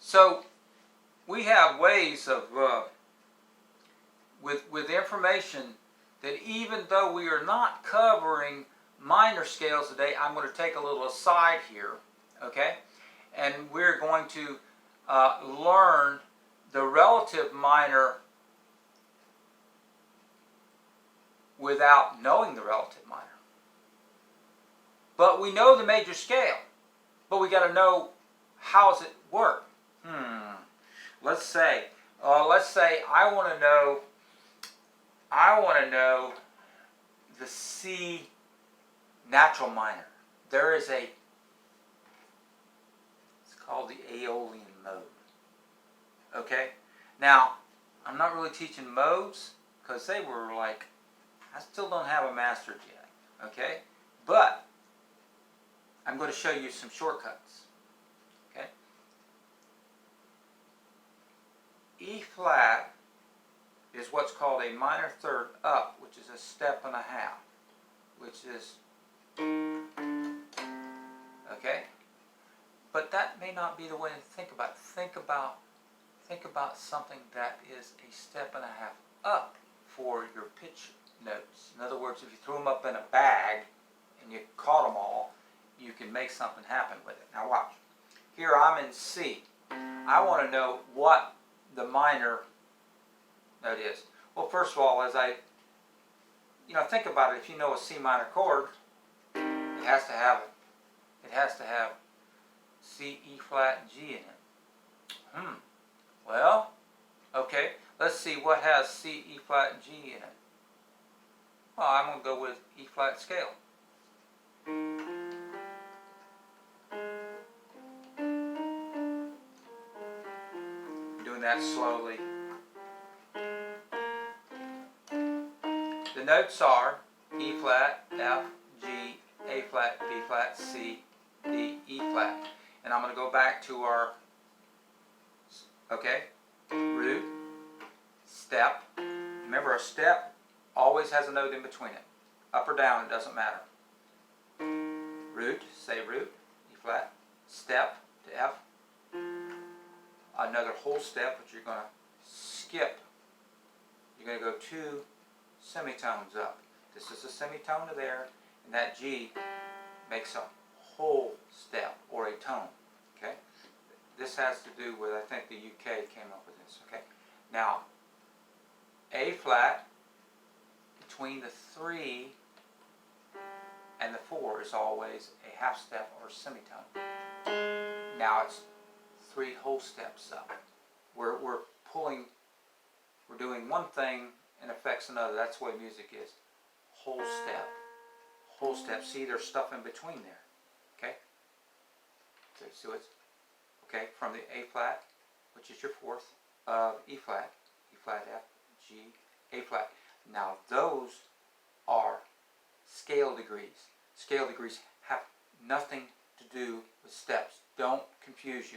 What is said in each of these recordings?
So we have ways of, with information that even though we are not covering minor scales today, I'm going to take a little aside here, okay? And we're going to learn the relative minor without knowing the relative minor. But we know the major scale, but we got to know how does it work. Let's say I want to know the C natural minor. There is it's called the Aeolian mode. Okay? Now, I'm not really teaching modes because they were like, I still don't have them mastered yet. Okay? But I'm going to show you some shortcuts. Okay? E flat is what's called a minor third up, which is a step and a half, which is, okay? But that may not be the way to think about it. Think about something that is a step and a half up for your pitch notes. In other words, if you threw them up in a bag and you caught them all, you can make something happen with it. Now watch. Here I'm in C. I want to know what the minor note is. Well, first of all, as I think about it, if you know a C minor chord, it has to have C, E flat, and G in it. Well, okay. Let's see what has C, E flat, and G in it. Well, I'm going to go with E flat scale. Doing that slowly. The notes are E flat, F, G, A flat, B flat, C, D, E flat. And I'm going to go back to our, okay, root, step. Remember, a step always has a note in between it. Up or down, it doesn't matter. Root, say root, E flat, step to F. Another whole step, which you're going to skip. You're going to go 2 semitones up. This is a semitone to there, and that G makes a whole step or a tone. Okay? This has to do with, I think the UK came up with this. Okay? Now, A flat between the 3 and the 4 is always a half step or semitone. Now it's 3 whole steps up. We're doing one thing and affects another. That's the way music is. Whole step. Whole step. See, there's stuff in between there. Okay? So it's, okay, from the A flat, which is your fourth, E flat, F, G, A flat. Now those are scale degrees. Scale degrees have nothing to do with steps. Don't confuse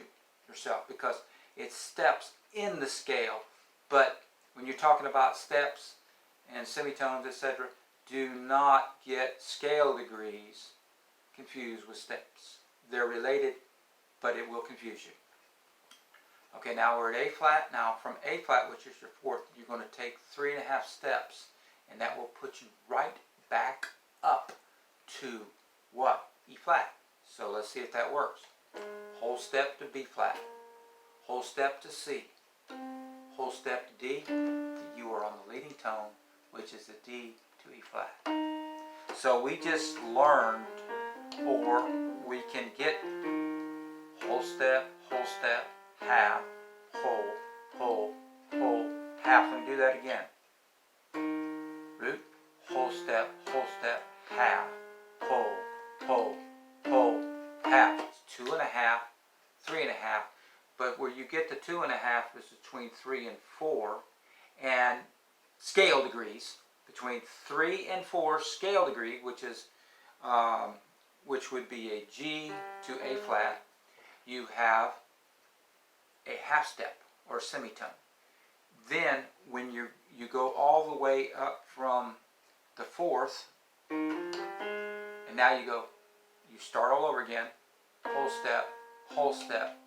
yourself because it's steps in the scale. But when you're talking about steps and semitones, etc., do not get scale degrees confused with steps. They're related, but it will confuse you. Okay, now we're at A flat. Now from A flat, which is your fourth, you're going to take 3.5 steps, and that will put you right back up to what? E flat. So let's see if that works. Whole step to B flat. Whole step to C. Whole step to D. You are on the leading tone, which is the D to E flat. So we just learned, or we can get whole step, half, whole, half. Let me do that again. Root, whole step, half, whole, half. It's 2.5, 3.5. But where you get the 2.5 is between 3 and 4, and scale degrees between 3 and 4 scale degree, which is which would be a G to A flat. You have a half step or semitone. Then when you go all the way up from the fourth, and now you start all over again, whole step,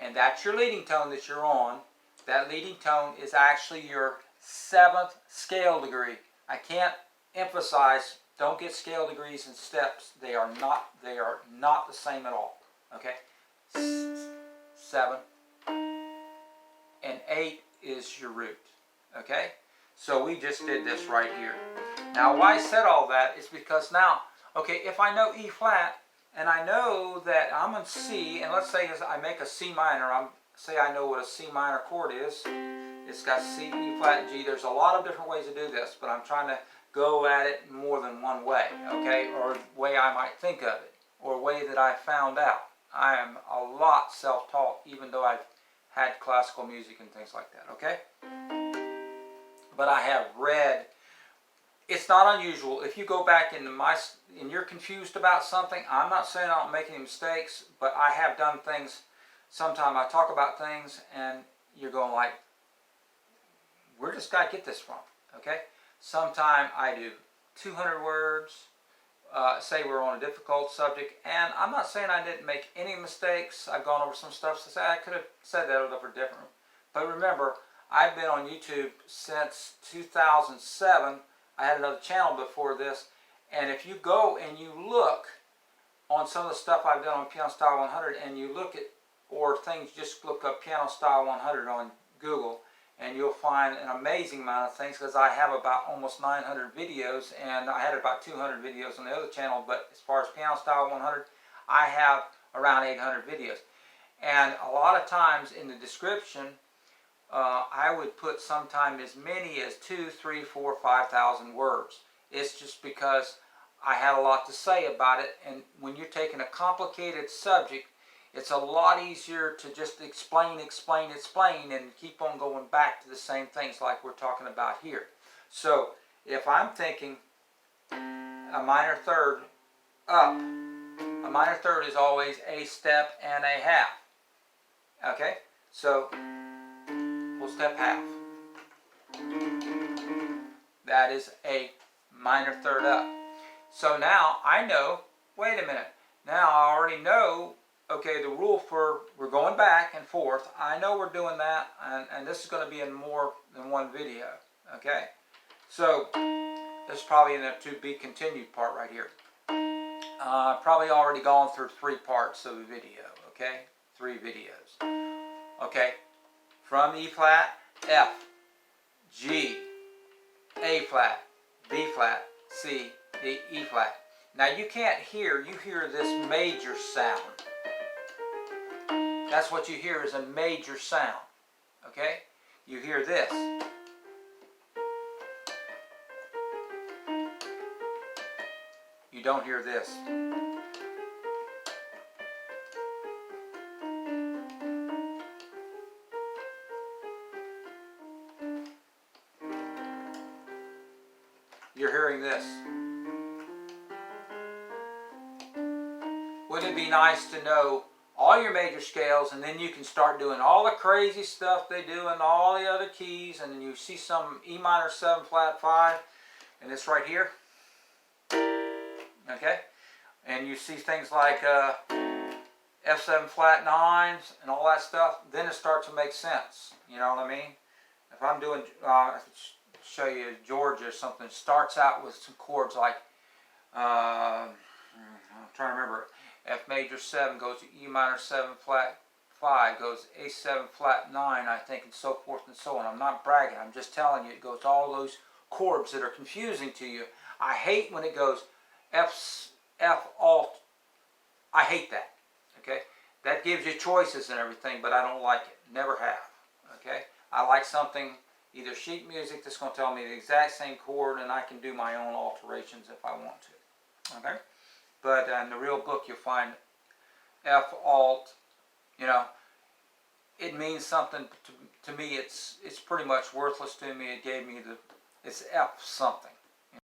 and that's your leading tone that you're on. That leading tone is actually your 7th scale degree. I can't emphasize, don't get scale degrees and steps. They are not the same at all. Okay? 7 and 8 is your root. Okay? So we just did this right here. Now why I said all that is because now, okay, if I know E flat, and I know that I'm in C, and let's say I make a C minor, say I know what a C minor chord is. It's got C, E flat, and G. There's a lot of different ways to do this, but I'm trying to go at it more than one way, okay? Or a way I might think of it, or a way that I found out. I am a lot self-taught, even though I've had classical music and things like that, okay? But I have read. It's not unusual. If you go back and you're confused about something, I'm not saying I don't make any mistakes, but I have done things. Sometimes I talk about things and you're going like, where does this guy get this from? Okay? Sometimes I do 200 words, say we're on a difficult subject, and I'm not saying I didn't make any mistakes. I've gone over some stuff to say I could have said that a little bit different. But remember, I've been on YouTube since 2007. I had another channel before this, and if you go and you look on some of the stuff I've done on Piano Style 100, and you look at, or things, just look up Piano Style 100 on Google, and you'll find an amazing amount of things, because I have about almost 900 videos, and I had about 200 videos on the other channel, but as far as Piano Style 100, I have around 800 videos. And a lot of times in the description, I would put sometime as many as 2, 3, 4, 5,000 words. It's just because I had a lot to say about it, and when you're taking a complicated subject, it's a lot easier to just explain, and keep on going back to the same things like we're talking about here. So if I'm thinking a minor third up, a minor third is always a step and a half. Okay? So we'll step half. That is a minor third up. So now I know, wait a minute, now I already know, okay, the rule for, we're going back and forth. I know we're doing that, and this is going to be in more than one video, okay? So this is probably in the to be continued part right here. Probably already gone through 3 parts of the video, okay? 3 videos. Okay, from E flat, F, G, A flat, B flat, C, D, E flat. Now you can't hear, you hear this major sound. That's what you hear is a major sound. Okay? You hear this. You don't hear this. You're hearing this. Wouldn't it be nice to know all your major scales, and then you can start doing all the crazy stuff they do in all the other keys, and then you see some E minor 7 flat 5, and it's right here. Okay? And you see things like F7 flat 9s and all that stuff, then it starts to make sense. You know what I mean? If I'm doing, show you Georgia or something, starts out with some chords like, I'm trying to remember, F major 7 goes to E minor 7 flat 5, goes A7 flat 9, I think, and so forth and so on. I'm not bragging, I'm just telling you it goes to all those chords that are confusing to you. I hate when it goes F alt. I hate that. Okay? That gives you choices and everything, but I don't like it. Never have. Okay? I like something, either sheet music that's going to tell me the exact same chord, and I can do my own alterations if I want to. Okay? But in the real book you'll find F alt, you know, it means something to me. It's pretty much worthless to me. It gave me it's F something.